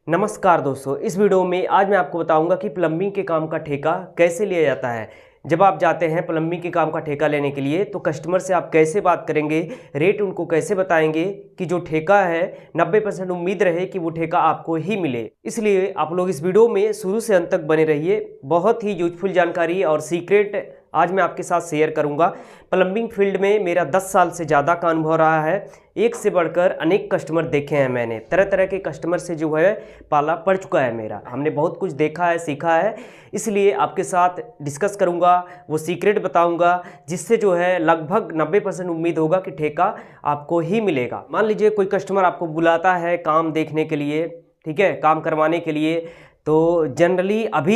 नमस्कार दोस्तों, इस वीडियो में आज मैं आपको बताऊंगा कि प्लम्बिंग के काम का ठेका कैसे लिया जाता है। जब आप जाते हैं प्लम्बिंग के काम का ठेका लेने के लिए तो कस्टमर से आप कैसे बात करेंगे, रेट उनको कैसे बताएंगे कि जो ठेका है 90% उम्मीद रहे कि वो ठेका आपको ही मिले। इसलिए आप लोग इस वीडियो में शुरू से अंत तक बने रहिए। बहुत ही यूजफुल जानकारी और सीक्रेट आज मैं आपके साथ शेयर करूंगा। प्लम्बिंग फील्ड में मेरा 10 साल से ज़्यादा का अनुभव रहा है। एक से बढ़कर अनेक कस्टमर देखे हैं मैंने, तरह तरह के कस्टमर से जो है पाला पड़ चुका है मेरा। हमने बहुत कुछ देखा है, सीखा है, इसलिए आपके साथ डिस्कस करूंगा, वो सीक्रेट बताऊंगा जिससे जो है लगभग 90% उम्मीद होगा कि ठेका आपको ही मिलेगा। मान लीजिए कोई कस्टमर आपको बुलाता है काम देखने के लिए, ठीक है, काम करवाने के लिए, तो जनरली अब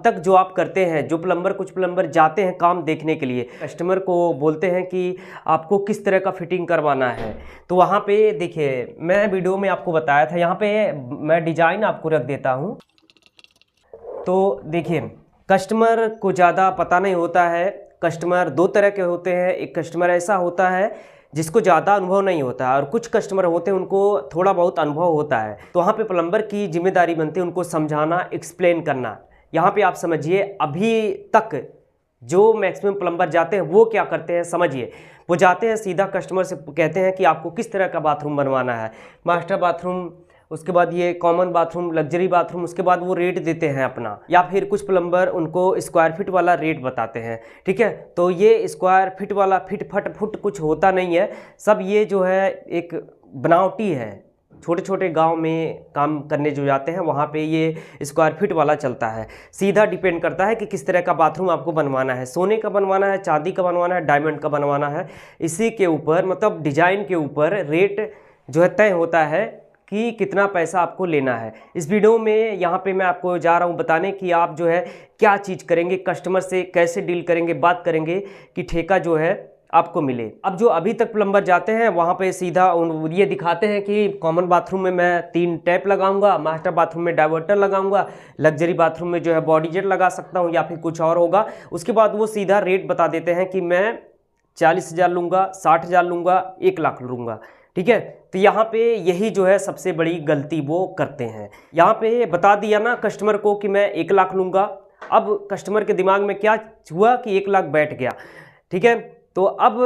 तक जो आप करते हैं, जो प्लम्बर कुछ प्लम्बर जाते हैं काम देखने के लिए, कस्टमर को बोलते हैं कि आपको किस तरह का फिटिंग करवाना है। तो वहाँ पे देखिए, मैं वीडियो में आपको बताया था, यहाँ पे मैं डिज़ाइन आपको रख देता हूँ। तो देखिए, कस्टमर को ज़्यादा पता नहीं होता है। कस्टमर दो तरह के होते हैं। एक कस्टमर ऐसा होता है जिसको ज़्यादा अनुभव नहीं होता है, और कुछ कस्टमर होते हैं उनको थोड़ा बहुत अनुभव होता है। तो वहाँ पे प्लम्बर की जिम्मेदारी बनती है उनको समझाना, एक्सप्लेन करना। यहाँ पे आप समझिए, अभी तक जो मैक्सिमम प्लम्बर जाते हैं वो क्या करते हैं समझिए। वो जाते हैं सीधा कस्टमर से कहते हैं कि आपको किस तरह का बाथरूम बनवाना है, मास्टर बाथरूम, उसके बाद ये कॉमन बाथरूम, लग्जरी बाथरूम, उसके बाद वो रेट देते हैं अपना, या फिर कुछ प्लम्बर उनको स्क्वायर फीट वाला रेट बताते हैं। ठीक है, तो ये स्क्वायर फीट वाला फुट कुछ होता नहीं है। सब ये जो है एक बनावटी है। छोटे छोटे गांव में काम करने जो जाते हैं वहाँ पे ये स्क्वायर फीट वाला चलता है। सीधा डिपेंड करता है कि किस तरह का बाथरूम आपको बनवाना है, सोने का बनवाना है, चांदी का बनवाना है, डायमंड का बनवाना है। इसी के ऊपर मतलब डिजाइन के ऊपर रेट जो है तय होता है कि कितना पैसा आपको लेना है। इस वीडियो में यहाँ पे मैं आपको जा रहा हूँ बताने कि आप जो है क्या चीज़ करेंगे, कस्टमर से कैसे डील करेंगे, बात करेंगे कि ठेका जो है आपको मिले। अब जो अभी तक प्लम्बर जाते हैं वहाँ पे सीधा ये दिखाते हैं कि कॉमन बाथरूम में मैं 3 टैप लगाऊंगा, मास्टर बाथरूम में डाइवर्टर लगाऊंगा, लग्जरी बाथरूम में जो है बॉडी जेट लगा सकता हूँ या फिर कुछ और होगा। उसके बाद वो सीधा रेट बता देते हैं कि मैं 40,000 लूँगा, 60,000 लूँगा, 1 लाख लूँगा। ठीक है, तो यहाँ पे यही जो है सबसे बड़ी गलती वो करते हैं। यहाँ पे बता दिया ना कस्टमर को कि मैं 1 लाख लूँगा। अब कस्टमर के दिमाग में क्या हुआ कि 1 लाख बैठ गया। ठीक है, तो अब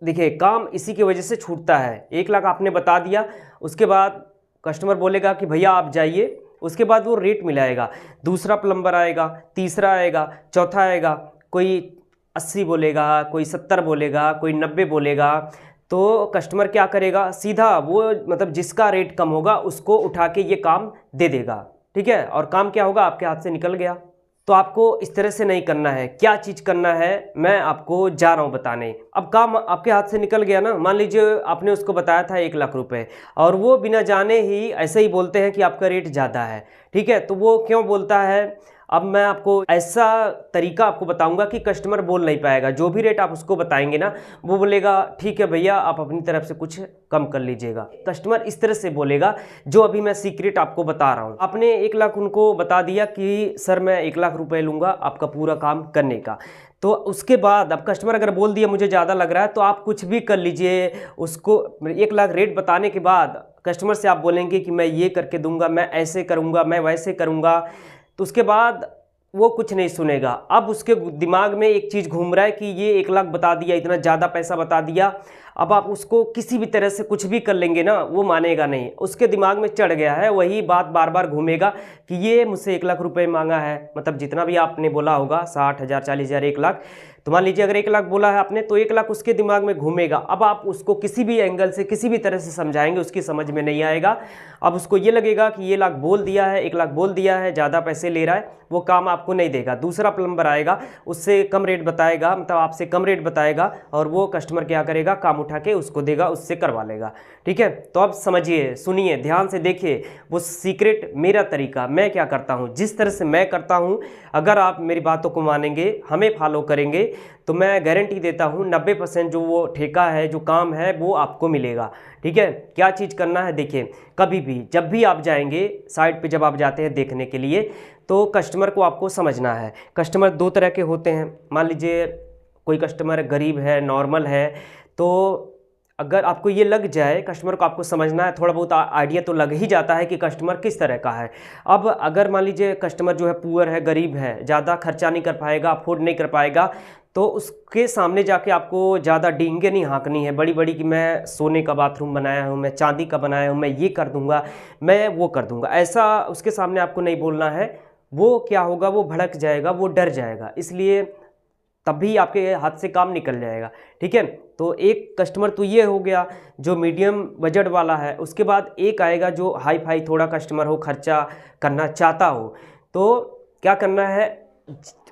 देखिए काम इसी की वजह से छूटता है। 1 लाख आपने बता दिया, उसके बाद कस्टमर बोलेगा कि भैया आप जाइए, उसके बाद वो रेट मिलाएगा। दूसरा प्लम्बर आएगा, तीसरा आएगा, चौथा आएगा, कोई 80 बोलेगा, कोई 70 बोलेगा, कोई 90 बोलेगा। तो कस्टमर क्या करेगा, सीधा वो मतलब जिसका रेट कम होगा उसको उठा के ये काम दे देगा। ठीक है, और काम क्या होगा, आपके हाथ से निकल गया। तो आपको इस तरह से नहीं करना है। क्या चीज़ करना है मैं आपको जा रहा हूँ बताने। अब काम आपके हाथ से निकल गया ना, मान लीजिए आपने उसको बताया था 1 लाख रुपए और वो बिना जाने ही ऐसे ही बोलते हैं कि आपका रेट ज़्यादा है। ठीक है, तो वो क्यों बोलता है, अब मैं आपको ऐसा तरीका आपको बताऊंगा कि कस्टमर बोल नहीं पाएगा। जो भी रेट आप उसको बताएंगे ना, वो बोलेगा ठीक है भैया आप अपनी तरफ से कुछ कम कर लीजिएगा। कस्टमर इस तरह से बोलेगा, जो अभी मैं सीक्रेट आपको बता रहा हूँ। आपने 1 लाख उनको बता दिया कि सर मैं 1 लाख रुपए लूँगा आपका पूरा काम करने का। तो उसके बाद अब कस्टमर अगर बोल दिया मुझे ज़्यादा लग रहा है, तो आप कुछ भी कर लीजिए। उसको 1 लाख रेट बताने के बाद कस्टमर से आप बोलेंगे कि मैं ये करके दूंगा, मैं ऐसे करूँगा, मैं वैसे करूँगा, तो उसके बाद वो कुछ नहीं सुनेगा। अब उसके दिमाग में एक चीज़ घूम रहा है कि ये 1 लाख बता दिया, इतना ज़्यादा पैसा बता दिया। अब आप उसको किसी भी तरह से कुछ भी कर लेंगे ना, वो मानेगा नहीं। उसके दिमाग में चढ़ गया है, वही बात बार बार घूमेगा कि ये मुझसे 1 लाख रुपए मांगा है। मतलब जितना भी आपने बोला होगा 60,000, 40,000, 1 लाख, तो मान लीजिए अगर 1 लाख बोला है आपने, तो 1 लाख उसके दिमाग में घूमेगा। अब आप उसको किसी भी एंगल से किसी भी तरह से समझाएंगे, उसकी समझ में नहीं आएगा। अब उसको ये लगेगा कि ये लाख बोल दिया है, 1 लाख बोल दिया है, ज़्यादा पैसे ले रहा है, वो काम आपको नहीं देगा। दूसरा प्लम्बर आएगा, उससे कम रेट बताएगा, मतलब आपसे कम रेट बताएगा, और वो कस्टमर क्या करेगा, काम उठा के उसको देगा, उससे करवा लेगा। ठीक है, तो अब समझिए, सुनिए, ध्यान से देखिए वो सीक्रेट, मेरा तरीका, मैं क्या करता हूँ, जिस तरह से मैं करता हूँ। अगर आप मेरी बातों को मानेंगे, हमें फॉलो करेंगे, तो मैं गारंटी देता हूँ 90% जो वो ठेका है, जो काम है, वो आपको मिलेगा। ठीक है, क्या चीज़ करना है, देखिए कभी भी जब भी आप जाएंगे साइट पे, जब आप जाते हैं देखने के लिए, तो कस्टमर को आपको समझना है। कस्टमर 2 तरह के होते हैं। मान लीजिए कोई कस्टमर गरीब है, नॉर्मल है, तो अगर आपको ये लग जाए, कस्टमर को आपको समझना है, थोड़ा बहुत आइडिया तो लग ही जाता है कि कस्टमर किस तरह का है। अब अगर मान लीजिए कस्टमर जो है पुअर है, गरीब है, ज़्यादा खर्चा नहीं कर पाएगा, अफोर्ड नहीं कर पाएगा, तो उसके सामने जाके आपको ज़्यादा डींगे नहीं हाँकनी है बड़ी बड़ी कि मैं सोने का बाथरूम बनाया हूँ, मैं चांदी का बनाया हूँ, मैं ये कर दूँगा, मैं वो कर दूँगा, ऐसा उसके सामने आपको नहीं बोलना है। वो क्या होगा, वो भड़क जाएगा, वो डर जाएगा, इसलिए तभी आपके हाथ से काम निकल जाएगा। ठीक है, तो एक कस्टमर तो ये हो गया जो मीडियम बजट वाला है। उसके बाद एक आएगा जो हाई फाई थोड़ा कस्टमर हो, खर्चा करना चाहता हो। तो क्या करना है,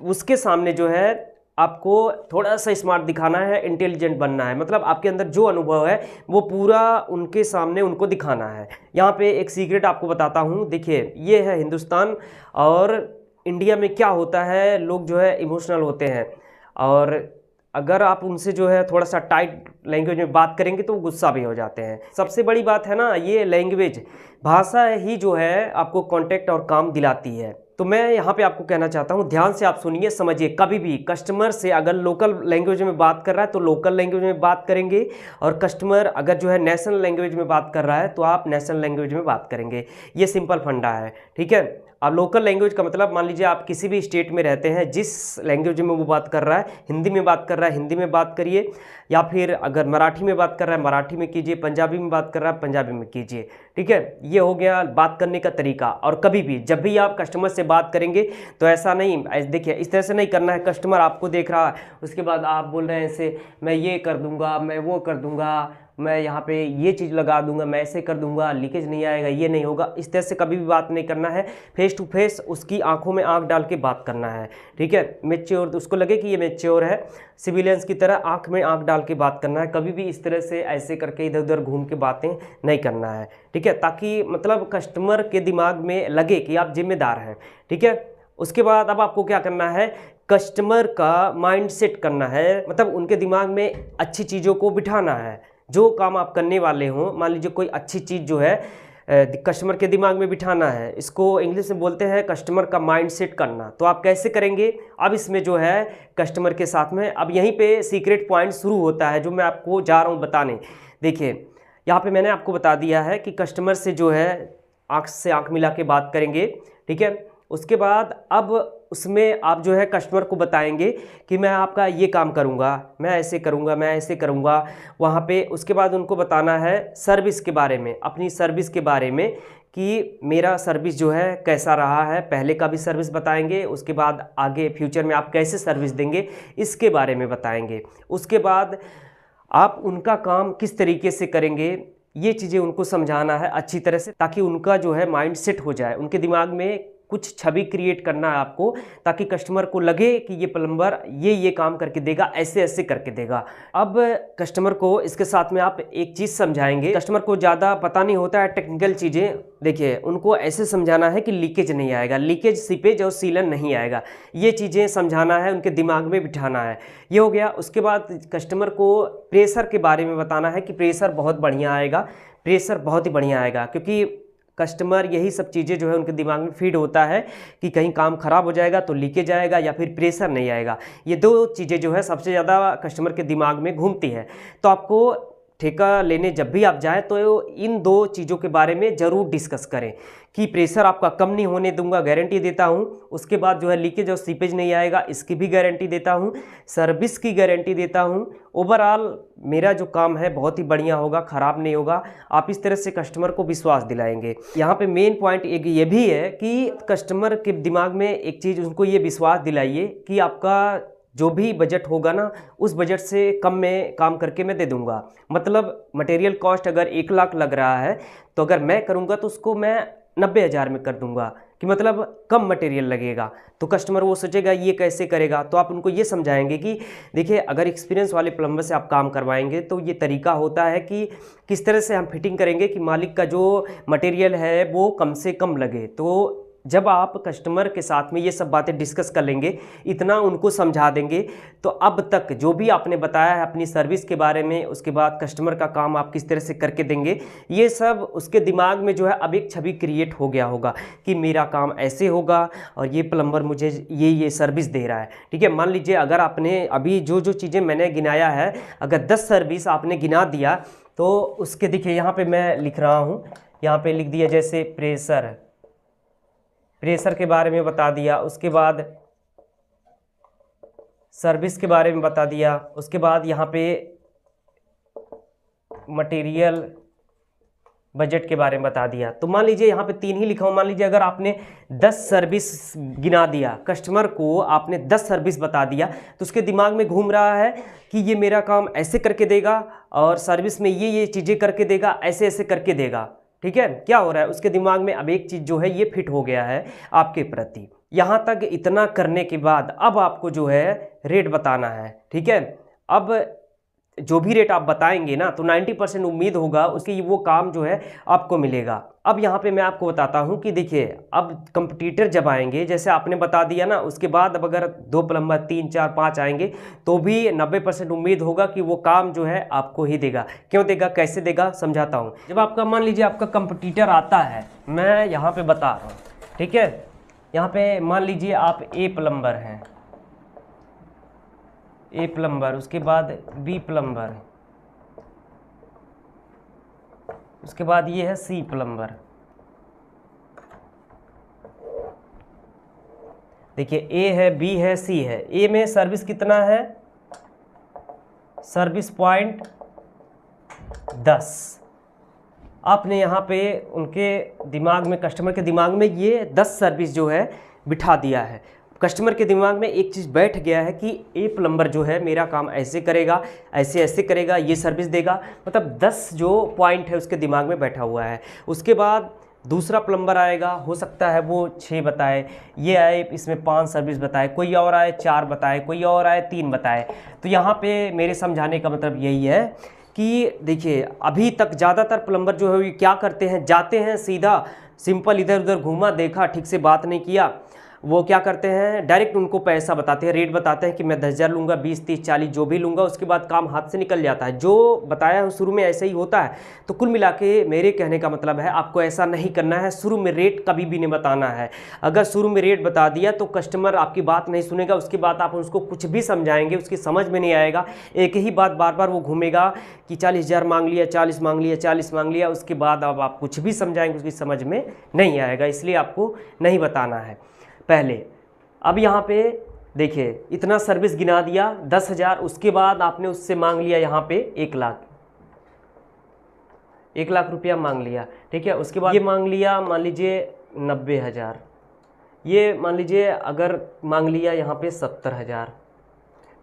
उसके सामने जो है आपको थोड़ा सा स्मार्ट दिखाना है, इंटेलिजेंट बनना है, मतलब आपके अंदर जो अनुभव है वो पूरा उनके सामने उनको दिखाना है। यहाँ पे एक सीक्रेट आपको बताता हूँ। देखिए, ये है हिंदुस्तान और इंडिया में क्या होता है, लोग जो है इमोशनल होते हैं, और अगर आप उनसे जो है थोड़ा सा टाइट लैंग्वेज में बात करेंगे तो वो गुस्सा भी हो जाते हैं। सबसे बड़ी बात है ना, ये लैंग्वेज, भाषा ही जो है आपको कांटेक्ट और काम दिलाती है। तो मैं यहाँ पे आपको कहना चाहता हूँ, ध्यान से आप सुनिए, समझिए। कभी भी कस्टमर से अगर लोकल लैंग्वेज में बात कर रहा है तो लोकल लैंग्वेज में बात करेंगे, और कस्टमर अगर जो है नेशनल लैंग्वेज में बात कर रहा है तो आप नेशनल लैंग्वेज में बात करेंगे। ये सिंपल फंडा है। ठीक है, अब लोकल लैंग्वेज का मतलब, मान लीजिए आप किसी भी स्टेट में रहते हैं, जिस लैंग्वेज में वो बात कर रहा है, हिंदी में बात कर रहा है हिंदी में बात करिए, या फिर अगर मराठी में बात कर रहा है मराठी में कीजिए, पंजाबी में बात कर रहा है पंजाबी में कीजिए। ठीक है, ये हो गया बात करने का तरीका। और कभी भी जब भी आप कस्टमर से बात करेंगे तो ऐसा नहीं, देखिए इस तरह से नहीं करना है। कस्टमर आपको देख रहा है, उसके बाद आप बोल रहे हैं ऐसे, मैं ये कर दूंगा, मैं वो कर दूंगा, मैं यहाँ पे ये चीज़ लगा दूंगा, मैं ऐसे कर दूंगा, लीकेज नहीं आएगा, ये नहीं होगा। इस तरह से कभी भी बात नहीं करना है। फेस टू फेस उसकी आंखों में आंख डाल के बात करना है। ठीक है, मैच्योर, उसको लगे कि ये मैच्योर है, सिविलियंस की तरह आंख में आंख डाल के बात करना है। कभी भी इस तरह से ऐसे करके इधर उधर घूम के बातें नहीं करना है। ठीक है, ताकि मतलब कस्टमर के दिमाग में लगे कि आप जिम्मेदार हैं। ठीक है, उसके बाद अब आपको क्या करना है, कस्टमर का माइंड सेट करना है, मतलब उनके दिमाग में अच्छी चीज़ों को बिठाना है। जो काम आप करने वाले हों, मान लीजिए कोई अच्छी चीज़ जो है कस्टमर के दिमाग में बिठाना है, इसको इंग्लिश में बोलते हैं कस्टमर का माइंड सेट करना। तो आप कैसे करेंगे, अब इसमें जो है कस्टमर के साथ में, अब यहीं पे सीक्रेट पॉइंट शुरू होता है जो मैं आपको जा रहा हूँ बताने। देखिए, यहाँ पे मैंने आपको बता दिया है कि कस्टमर से जो है आँख से आँख मिला के बात करेंगे। ठीक है, उसके बाद अब उसमें आप जो है कस्टमर को बताएंगे कि मैं आपका ये काम करूँगा, मैं ऐसे करूँगा, मैं ऐसे करूँगा वहाँ पे। उसके बाद उनको बताना है सर्विस के बारे में, अपनी सर्विस के बारे में, कि मेरा सर्विस जो है कैसा रहा है, पहले का भी सर्विस बताएंगे। उसके बाद आगे फ्यूचर में आप कैसे सर्विस देंगे इसके बारे में बताएंगे। उसके बाद आप उनका काम किस तरीके से करेंगे, ये चीज़ें उनको समझाना है अच्छी तरह से, ताकि उनका जो है माइंड सेट हो जाए, उनके दिमाग में कुछ छवि क्रिएट करना है आपको, ताकि कस्टमर को लगे कि ये प्लम्बर ये काम करके देगा, ऐसे ऐसे करके देगा। अब कस्टमर को इसके साथ में आप एक चीज़ समझाएंगे, कस्टमर को ज़्यादा पता नहीं होता है टेक्निकल चीज़ें। देखिए, उनको ऐसे समझाना है कि लीकेज नहीं आएगा, लीकेज, सीपेज और सीलन नहीं आएगा, ये चीज़ें समझाना है, उनके दिमाग में बिठाना है। ये हो गया। उसके बाद कस्टमर को प्रेशर के बारे में बताना है कि प्रेशर बहुत बढ़िया आएगा, प्रेशर बहुत ही बढ़िया आएगा, क्योंकि कस्टमर यही सब चीज़ें जो है उनके दिमाग में फीड होता है कि कहीं काम ख़राब हो जाएगा तो लीकेज आएगा या फिर प्रेशर नहीं आएगा। ये दो चीज़ें जो है सबसे ज़्यादा कस्टमर के दिमाग में घूमती है। तो आपको ठेका लेने जब भी आप जाएँ तो इन दो चीज़ों के बारे में ज़रूर डिस्कस करें कि प्रेशर आपका कम नहीं होने दूंगा, गारंटी देता हूं। उसके बाद जो है लीकेज और सीपेज नहीं आएगा, इसकी भी गारंटी देता हूं। सर्विस की गारंटी देता हूं। ओवरऑल मेरा जो काम है बहुत ही बढ़िया होगा, ख़राब नहीं होगा। आप इस तरह से कस्टमर को विश्वास दिलाएंगे। यहाँ पे मेन पॉइंट एक ये भी है कि कस्टमर के दिमाग में एक चीज़, उनको ये विश्वास दिलाइए कि आपका जो भी बजट होगा ना, उस बजट से कम में काम करके मैं दे दूंगा। मतलब मटेरियल कॉस्ट अगर 1 लाख लग रहा है तो अगर मैं करूंगा तो उसको मैं 90,000 में कर दूंगा, कि मतलब कम मटेरियल लगेगा। तो कस्टमर वो सोचेगा ये कैसे करेगा। तो आप उनको ये समझाएंगे कि देखिए, अगर एक्सपीरियंस वाले प्लम्बर से आप काम करवाएंगे तो ये तरीका होता है कि किस तरह से हम फिटिंग करेंगे कि मालिक का जो मटेरियल है वो कम से कम लगे। तो जब आप कस्टमर के साथ में ये सब बातें डिस्कस कर लेंगे, इतना उनको समझा देंगे, तो अब तक जो भी आपने बताया है अपनी सर्विस के बारे में, उसके बाद कस्टमर का काम आप किस तरह से करके देंगे, ये सब उसके दिमाग में जो है अब एक छवि क्रिएट हो गया होगा कि मेरा काम ऐसे होगा और ये प्लम्बर मुझे ये सर्विस दे रहा है। ठीक है, मान लीजिए अगर आपने अभी जो जो चीज़ें मैंने गिनाया है, अगर 10 सर्विस आपने गिना दिया तो उसके देखिए यहाँ पे मैं लिख रहा हूँ, यहाँ पे लिख दिया जैसे प्रेशर के बारे में बता दिया, उसके बाद सर्विस के बारे में बता दिया, उसके बाद यहाँ पे मटेरियल बजट के बारे में बता दिया। तो मान लीजिए यहाँ पे 3 ही लिखा हूँ। मान लीजिए अगर आपने 10 सर्विस गिना दिया, कस्टमर को आपने 10 सर्विस बता दिया, तो उसके दिमाग में घूम रहा है कि ये मेरा काम ऐसे करके देगा और सर्विस में ये चीज़ें करके देगा, ऐसे ऐसे करके देगा। ठीक है, क्या हो रहा है उसके दिमाग में अब एक चीज़ जो है ये फिट हो गया है आपके प्रति। यहाँ तक इतना करने के बाद अब आपको जो है रेट बताना है। ठीक है, अब जो भी रेट आप बताएंगे ना तो 90% उम्मीद होगा उसकी वो काम जो है आपको मिलेगा। अब यहाँ पे मैं आपको बताता हूँ कि देखिए अब कंपटीटर जब आएंगे, जैसे आपने बता दिया ना, उसके बाद अब अगर 2 प्लम्बर 3 4 5 आएंगे तो भी 90% उम्मीद होगा कि वो काम जो है आपको ही देगा। क्यों देगा, कैसे देगा, समझाता हूँ। जब आपका मान लीजिए आपका कंपटीटर आता है, मैं यहाँ पर बता रहा हूँ। ठीक है, यहाँ पर मान लीजिए आप ए प्लम्बर हैं, ए प्लम्बर, उसके बाद बी प्लम्बर, उसके बाद ये है सी प्लम्बर। देखिए ए है, बी है, सी है। ए में सर्विस कितना है, सर्विस पॉइंट 10। आपने यहाँ पे उनके दिमाग में, कस्टमर के दिमाग में ये 10 सर्विस जो है बिठा दिया है। कस्टमर के दिमाग में एक चीज़ बैठ गया है कि ए प्लम्बर जो है मेरा काम ऐसे करेगा, ऐसे ऐसे करेगा, ये सर्विस देगा, मतलब 10 जो पॉइंट है उसके दिमाग में बैठा हुआ है। उसके बाद दूसरा प्लम्बर आएगा, हो सकता है वो 6 बताए, ये आए इसमें 5 सर्विस बताए, कोई और आए 4 बताए, कोई और आए 3 बताए। तो यहाँ पे मेरे समझाने का मतलब यही है कि देखिए अभी तक ज़्यादातर प्लम्बर जो है क्या करते हैं, जाते हैं सीधा सिंपल, इधर उधर घूमा, देखा, ठीक से बात नहीं किया, वो क्या करते हैं डायरेक्ट उनको पैसा बताते हैं, रेट बताते हैं कि मैं 10,000 लूँगा, 20 30 40 जो भी लूँगा, उसके बाद काम हाथ से निकल जाता है। जो बताया है शुरू में ऐसे ही होता है। तो कुल मिला के मेरे कहने का मतलब है आपको ऐसा नहीं करना है, शुरू में रेट कभी भी नहीं बताना है। अगर शुरू में रेट बता दिया तो कस्टमर आपकी बात नहीं सुनेगा, उसके बाद आप उसको कुछ भी समझाएंगे उसकी समझ में नहीं आएगा, एक ही बात बार बार वो घूमेगा कि 40,000 मांग लिया, 40 मांग लिया, 40 मांग लिया, उसके बाद अब आप कुछ भी समझाएंगे उसकी समझ में नहीं आएगा, इसलिए आपको नहीं बताना है पहले। अब यहाँ पे देखिए इतना सर्विस गिना दिया 10,000, उसके बाद आपने उससे मांग लिया यहाँ पे 1 लाख रुपया मांग लिया। ठीक है, उसके बाद ये मांग लिया मान लीजिए 90,000, ये मान लीजिए अगर मांग लिया यहाँ पे 70,000।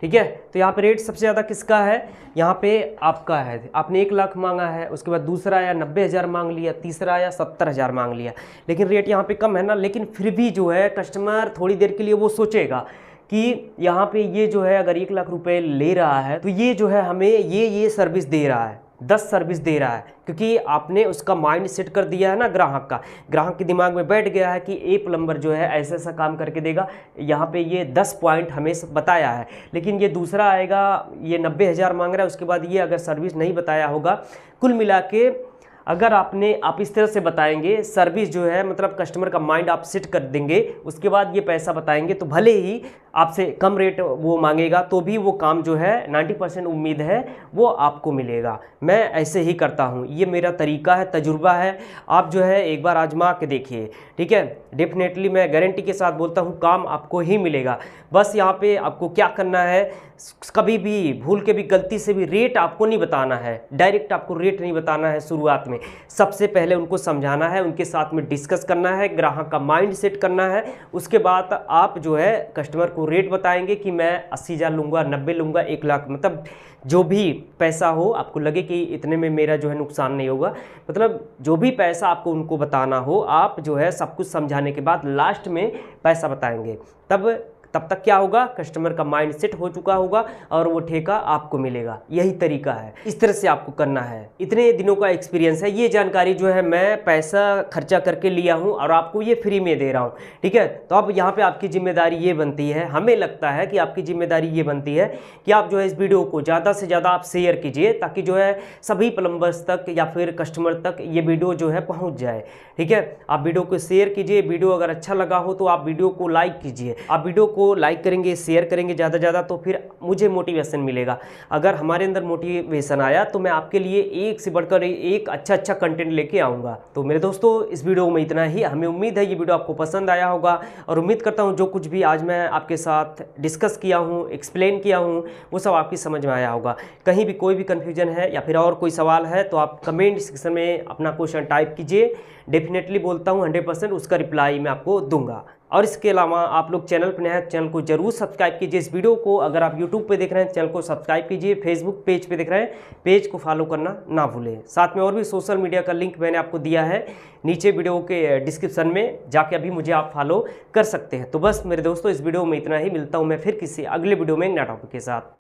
ठीक है, तो यहाँ पे रेट सबसे ज़्यादा किसका है, यहाँ पे आपका है। आपने 1 लाख मांगा है, उसके बाद दूसरा आया 90,000 मांग लिया, तीसरा आया 70,000 मांग लिया, लेकिन रेट यहाँ पे कम है ना, लेकिन फिर भी जो है कस्टमर थोड़ी देर के लिए वो सोचेगा कि यहाँ पे ये जो है अगर 1 लाख रुपए ले रहा है तो ये जो है हमें ये सर्विस दे रहा है, 10 सर्विस दे रहा है, क्योंकि आपने उसका माइंड सेट कर दिया है ना ग्राहक के दिमाग में बैठ गया है कि ए प्लम्बर जो है ऐसा ऐसा काम करके देगा, यहाँ पे ये 10 पॉइंट हमें बताया है। लेकिन ये दूसरा आएगा, ये 90,000 मांग रहा है, उसके बाद ये अगर सर्विस नहीं बताया होगा। कुल मिला के अगर आप इस तरह से बताएंगे, सर्विस जो है मतलब कस्टमर का माइंड आप सेट कर देंगे, उसके बाद ये पैसा बताएंगे, तो भले ही आपसे कम रेट वो मांगेगा तो भी वो काम जो है 90% उम्मीद है वो आपको मिलेगा। मैं ऐसे ही करता हूँ, ये मेरा तरीका है, तजुर्बा है। आप जो है एक बार आजमा के देखिए। ठीक है, डेफिनेटली मैं गारंटी के साथ बोलता हूँ काम आपको ही मिलेगा। बस यहाँ पे आपको क्या करना है, कभी भी भूल के भी गलती से भी रेट आपको नहीं बताना है, डायरेक्ट आपको रेट नहीं बताना है शुरुआत में। सबसे पहले उनको समझाना है, उनके साथ में डिस्कस करना है, ग्राहक का माइंड सेट करना है। उसके बाद आप जो है कस्टमर को रेट बताएंगे कि मैं 80,000 लूँगा, 90 लूँगा, 1 लाख, मतलब जो भी पैसा हो आपको लगे कि इतने में मेरा जो है नुकसान नहीं होगा, मतलब जो भी पैसा आपको उनको बताना हो, आप जो है सब कुछ समझाने के बाद लास्ट में पैसा बताएंगे। तब तक क्या होगा, कस्टमर का माइंड सेट हो चुका होगा और वो ठेका आपको मिलेगा। यही तरीका है, इस तरह से आपको करना है। इतने दिनों का एक्सपीरियंस है, ये जानकारी जो है मैं पैसा खर्चा करके लिया हूँ और आपको ये फ्री में दे रहा हूँ, ठीक है। तो अब यहाँ पे आपकी जिम्मेदारी ये बनती है, हमें लगता है कि आपकी जिम्मेदारी ये बनती है कि आप जो है इस वीडियो को ज़्यादा से ज़्यादा आप शेयर कीजिए, ताकि जो है सभी प्लम्बर्स तक या फिर कस्टमर तक ये वीडियो जो है पहुँच जाए, ठीक है। आप वीडियो को शेयर कीजिए, वीडियो अगर अच्छा लगा हो तो आप वीडियो को लाइक कीजिए। आप वीडियो को लाइक करेंगे, शेयर करेंगे ज़्यादा से ज़्यादा, तो फिर मुझे मोटिवेशन मिलेगा। अगर हमारे अंदर मोटिवेशन आया तो मैं आपके लिए एक से बढ़कर एक अच्छा कंटेंट लेके आऊँगा। तो मेरे दोस्तों, इस वीडियो में इतना ही। हमें उम्मीद है ये वीडियो आपको पसंद आया होगा और उम्मीद करता हूँ जो कुछ भी आज मैं आपके साथ डिस्कस किया हूँ, एक्सप्लेन किया हूँ, वो सब आपकी समझ में आया होगा। कहीं भी कोई भी कन्फ्यूजन है या फिर और कोई सवाल है तो आप कमेंट सेक्शन में अपना क्वेश्चन टाइप कीजिए। डेफिनेटली बोलता हूँ 100% उसका रिप्लाई मैं आपको दूंगा। और इसके अलावा आप लोग चैनल पर नए हैं, चैनल को जरूर सब्सक्राइब कीजिए। इस वीडियो को अगर आप यूट्यूब पे देख रहे हैं, चैनल को सब्सक्राइब कीजिए। फेसबुक पेज पे देख रहे हैं, पेज को फॉलो करना ना भूलें। साथ में और भी सोशल मीडिया का लिंक मैंने आपको दिया है नीचे वीडियो के डिस्क्रिप्शन में, जाके अभी मुझे आप फॉलो कर सकते हैं। तो बस मेरे दोस्तों, इस वीडियो में इतना ही। मिलता हूँ मैं फिर किसी अगले वीडियो में नया टॉपिक के साथ।